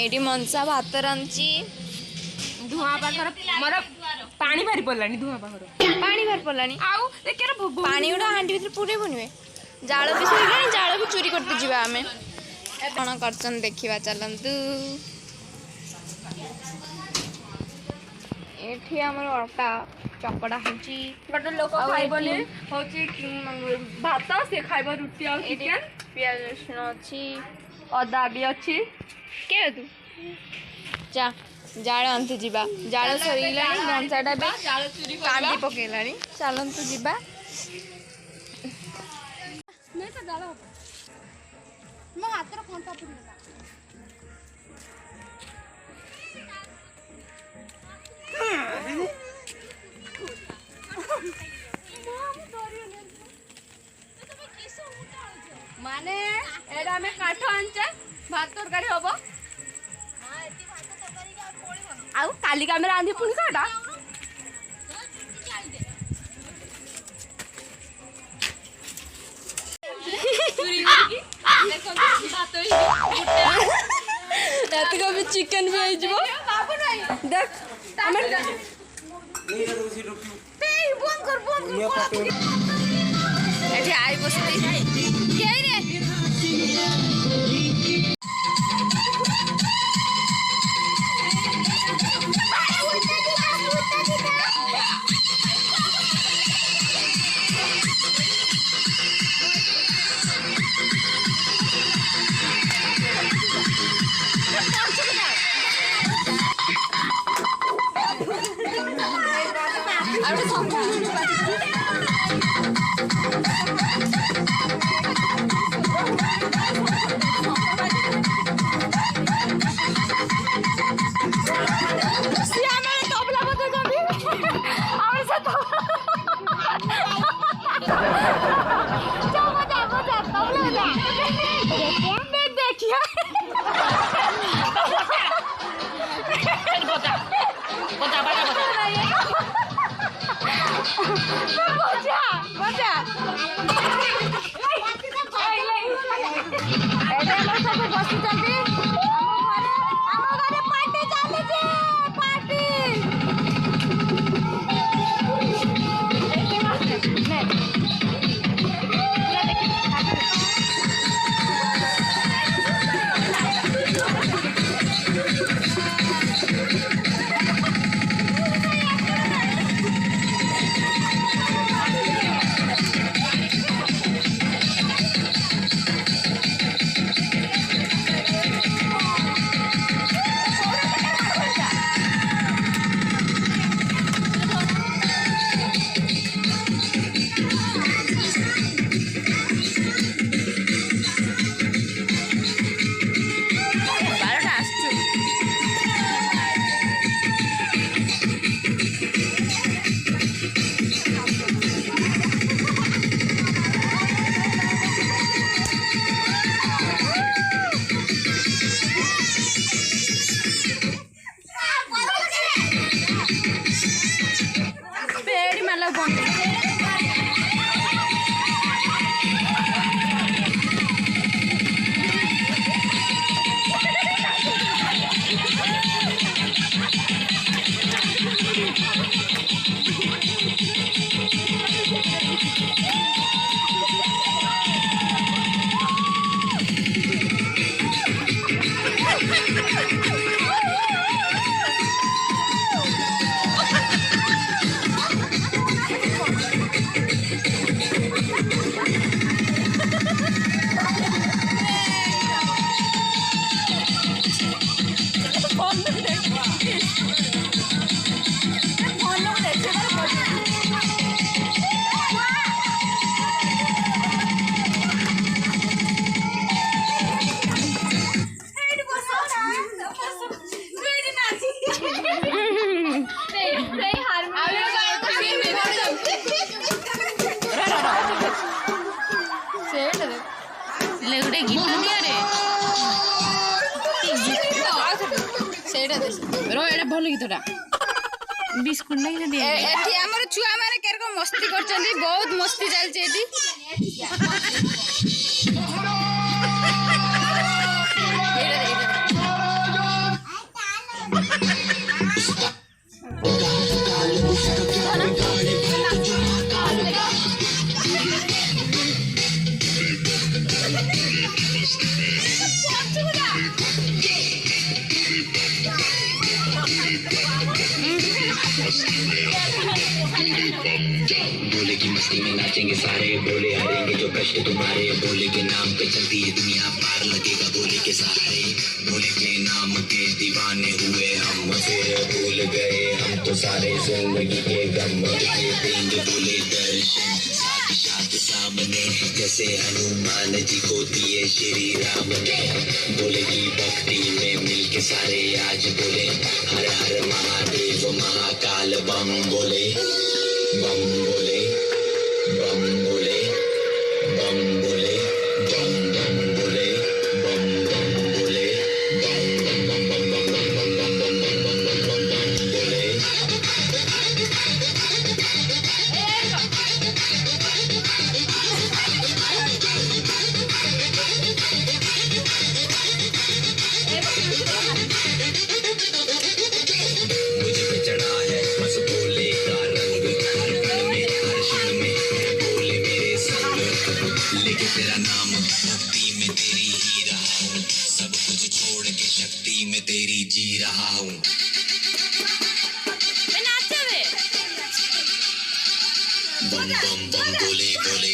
AD मनसा भात रांची धुआं पाखर मोर पानी भारी पड़लानी धुआं पाखर पानी भर पड़लानी आउ देखेर पानी गुड़ा हांडी भीतर पूरे बुनवे जाल भी सरिलानी जाल भी चोरी करते जीवा आमे कौन करछन देखिबा चलंतु एठी हमर अटा चपड़ा होची गोटे लोक खाइबने होची भात से खाइब रुटी आ चिकन प्याज रसुन अछि अदा भी अछि के तू जा जाल आनते जीवा जाल सरिलानी गंसाटा भी जाल चोरी कांदी पकेलानी चलंतु जीवा नहीं तो जाल मो हाथ रो कंटा पुरला माने एडा में काठ आनचे भात तरकारी होबो हां एती भात तरकारी के कोळी बनो आउ काली का में रांधी पुनी काटा चूरी की देखो भात एत को भी चिकन भी आई जबो बाबू नहीं देख हमें नहीं तो उसी रुक पे बंद कर एठी आई बसती के रे ले गीत रे सेटा दे रो एटा भल गीतटा बिस्कुट नहीं दे एठी हमर छुआ माने केरको मस्ती करचंदी बहुत मस्ती चलचे एठी बोले की मस्ती में नाचेंगे सारे, बोले हरेंगे जो कष्ट तुम्हारे, बोले के नाम पे चलती है दुनिया, पार लगेगा बोले के सहारे, बोले के नाम के दीवाने हुए हम, फिर भूल गए हम तो सारे जिंदगी के गम के, देंगे बोले दर्शन साथ सामने, जैसे हनुमान जी को दिए श्री राम ने, बोले की भक्ति में मिलके सारे आज बोले हर हर महादेव महाकाल बम बोले, बम बोले, बम बोले, बम बोले, बम बम बोले, बम बम बोले, बम बम बम बम बम बम बम बम बम बम बम बम बोले। मुझे पे चढ़ा है बस बोले का रंग, हर पल में हर क्षण में है बोले मेरे संग, लेके तेरा नाम भक्ति में तेरी ही रहा हूँ, सब कुछ छोड़ के शक्ति में तेरी जी रहा हूँ। बम बम बम बोले बोले।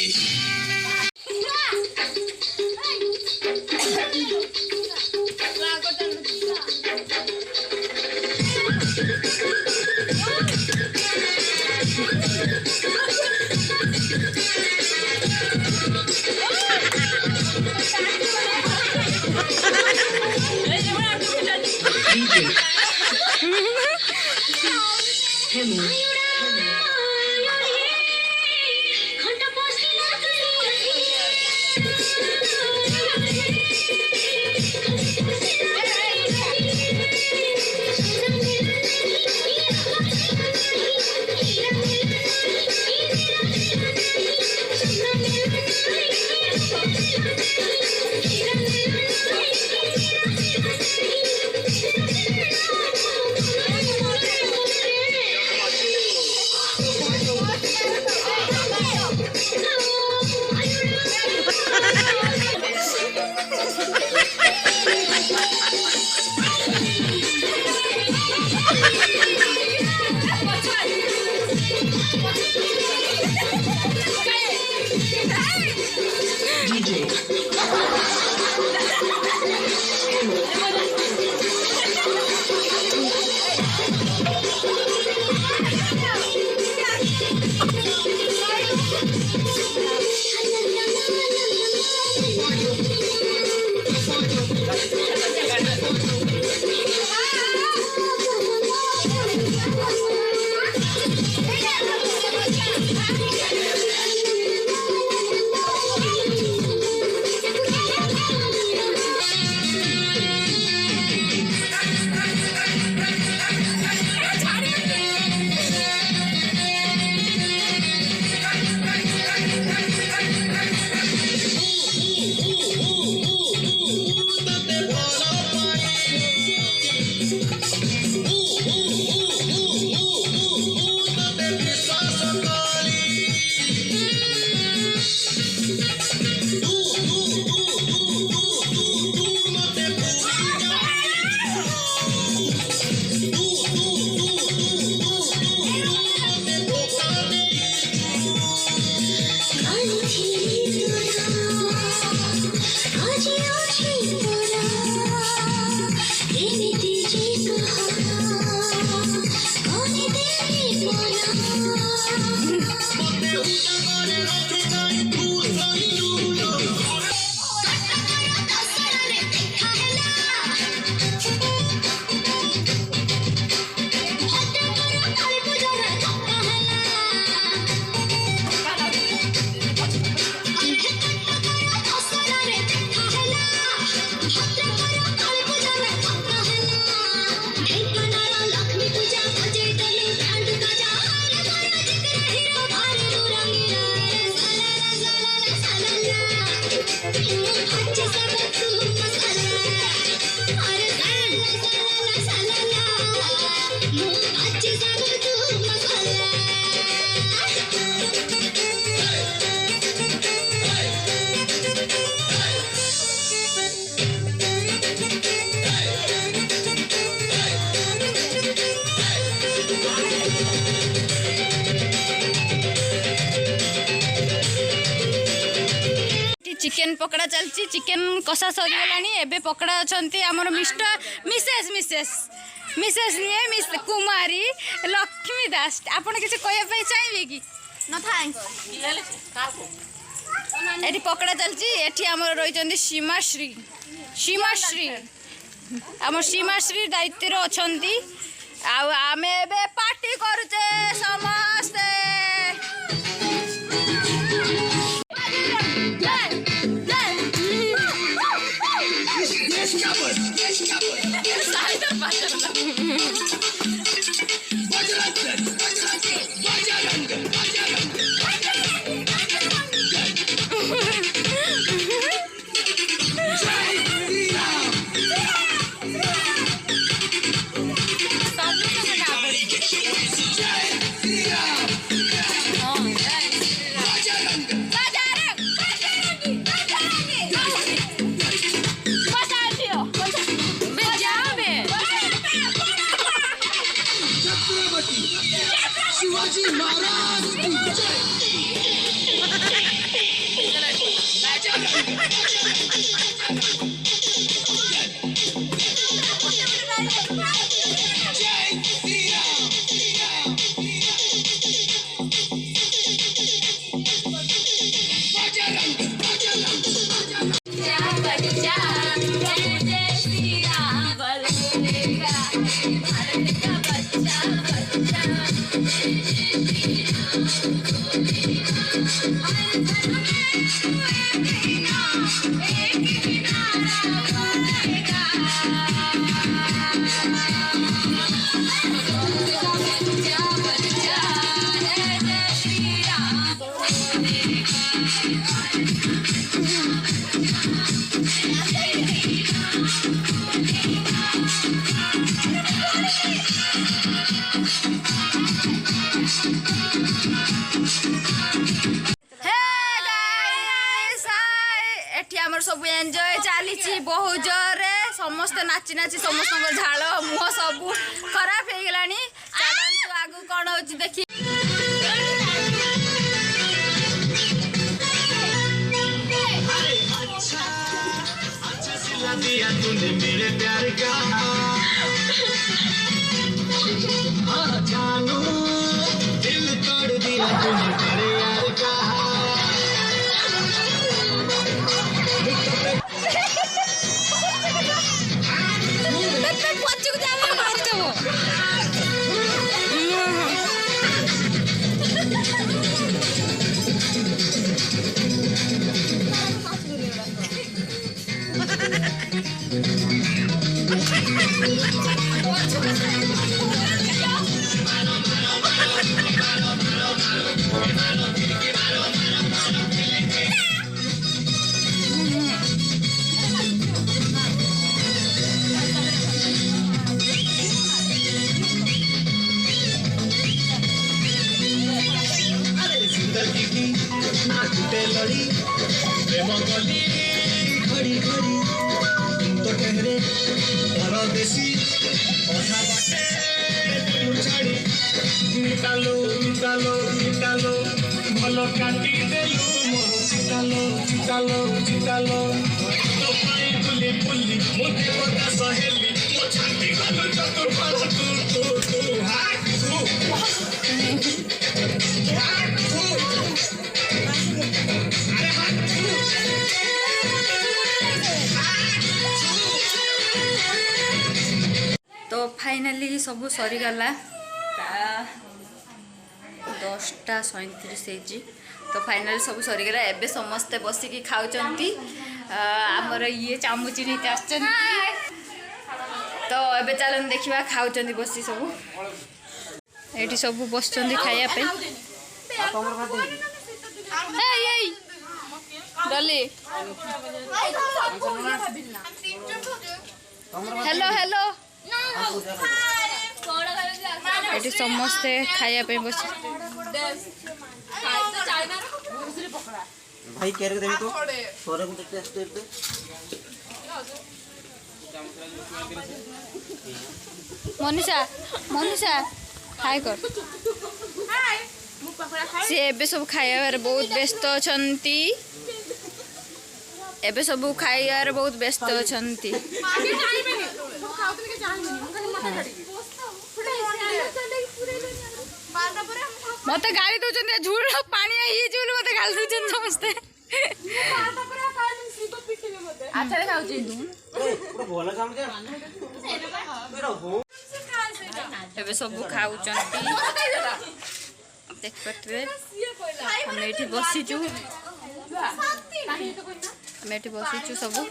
चिकेन पकड़ा चलती चिकेन कषा सरीगलानी एबे पकड़ा अच्छा आमर मिस्टर मिसेस मिसेस मिसेस निये मिस कुमारी लक्ष्मी दास आपन किसी कहवाई चाहिए कि न थैंक्स पकड़ा चलती एठी आमर रही सीमाश्री सीमाश्री आम सीमाश्री दायित्व अच्छी आम एबे पार्टी करुचे समस्ते सब एंजॉय चली बहुत जोरे समस्ते नाची नाची समस्त झाड़ मुह सब खराब हो गला चलतु आगु कौन हो देखी मेरे प्यार का जानू दिल तोड़ दिया तूने मेरे यार का लड़ी प्रेम गली घड़ी घड़ी तुम तो ठहरे परदेसी अधा बाटे छाड़ी निकालो निकालो निकालो भल काटी देलु मोर चितालो चितालो चितालो तो पाई बुली बुली मोटे बता सहेली मो छाती गलो चतुर तू हाथ तो फाइनाली सब सरीगला 10:37 तो फाइनाली सब सरीगला एबे समस्ते बसिकी खाऊचंती आमर ये चामुची नहीं आछन तो एबे चलन देखिबा खाऊचंती बसी सब एठी सब बसचंती खाया पे ए डली हेलो हेलो एठी समस्ते खाया पे बस भाई केरे देबी तो थोड़े को टेस्ट दे मनीषा मनीषा हाय कर सी एबे सब खाइबार बहुत व्यस्त अछंती ଏବେ ସବୁ ଖାଇବାରେ ବହୁତ ବ୍ୟସ୍ତ ଅଛନ୍ତି। ମତେ ଗାଳି ଦଉଛନ୍ତି ଝୁଳ ପାଣି ହେଇଯାଇଛି ବୋଲି ମତେ ଗାଳି ଦଉଛନ୍ତି ସମସ୍ତେ। ଏବେ ସବୁ ଖାଉଛନ୍ତି ଦେଖିପାରୁଥିବେ। ଆମେ ଏଠି ବସିଛୁ ସବୁ।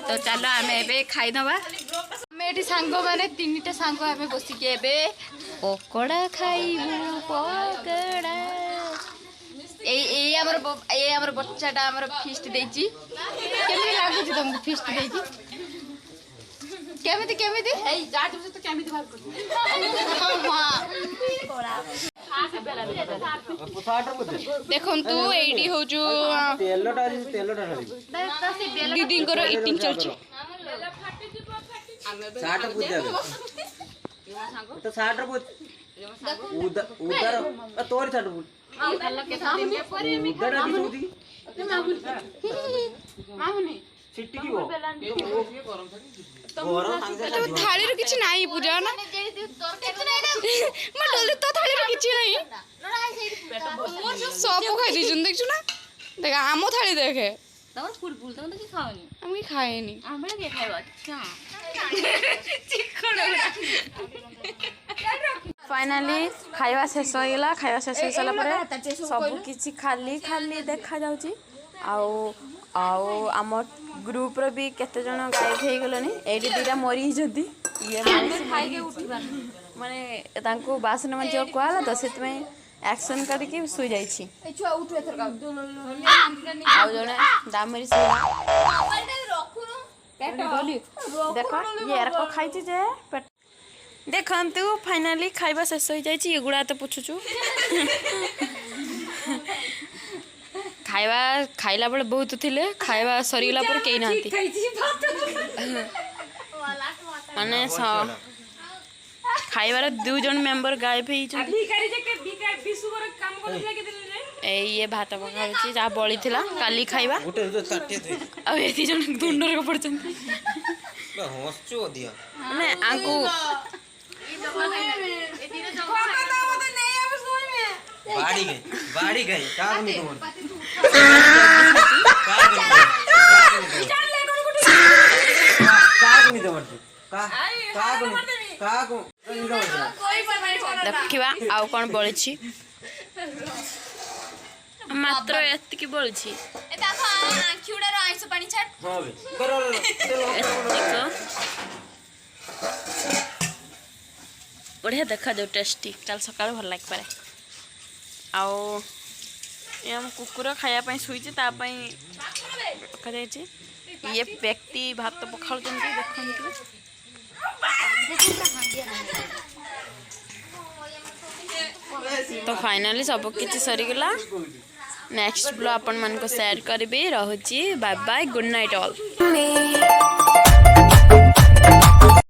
ତ ଚାଲ ଆମେ ଏବେ ଖାଇଦବା। ଆମେ ଏଠି ସାଙ୍ଗ ମାନେ 3ଟା ସାଙ୍ଗ ଆମେ ବସିକି ଏବେ ପକୋଡ଼ା ଖାଇବୁ। ପକୋଡ଼ା ଏଇ ଆମର ବच्चाटा ଆମର ଫିଷ୍ଟ ଦେଇଛି। କେମିତି ଲାଗୁଛି ତମକୁ ଫିଷ୍ଟ ଦେଇକି? କେମିତି କେମିତି ଦେଖନ୍ତୁ ଏଇଠି ହଉଛୁ ଦିଦିଙ୍କର ଇଟିଂ ଚାଲିଛି। थाली किसी नहीं पूजा ना तो थाली किसी नहीं सब खाई दी देखु ना देख आम थाली देखे खाएनी फाइनाली खाଇବା शेष होइला। खाଇବା शेष हो सारा पर सब किछि खाली खाली देखा जाउची। आउ आम ग्रुप रो भी केते जण गायब हे गेलनी। एडी दिरा मरी जदी ये माने तांको बासन में जो कहला तो सेत में एक्शन करके सुई जाई छी। आउ जने दामरी से देखो ये रको खाई छी जे देखंतु फाइनली खाଇବା शेष हो जाई छी। एगुडा तो पूछुछु खाଇବା खाइला बेले बहुत थिले खाଇବା सरीला पर केही नांती माने खाइबार 2 जन मेंबर गायब हे ये भात पकाउची जा बळी थिला काली खाइबा आ एती जन दुंडर को पड़चंती हंसचो दिया माने आंकू बाड़ी गई का नहीं तुम देखिबा आउ कोन बळिछि मात्र एतिकी बळिछि एता आंखिउडा रो आइसो पानी छाड हां बे बढ़िया देखा जाऊ टेस्टी काल सकाळ भल लाग पारे। आउ हम कुकुर खाया पई सुइछि ता पई रखा जाय छी। ये व्यक्ति भात पखाल जंती देखंतु तो फाइनली सब किछि सरी गेला। नेक्स्ट ब्लॉग अपन मन को शेयर करबे। रहउची bye bye good night all.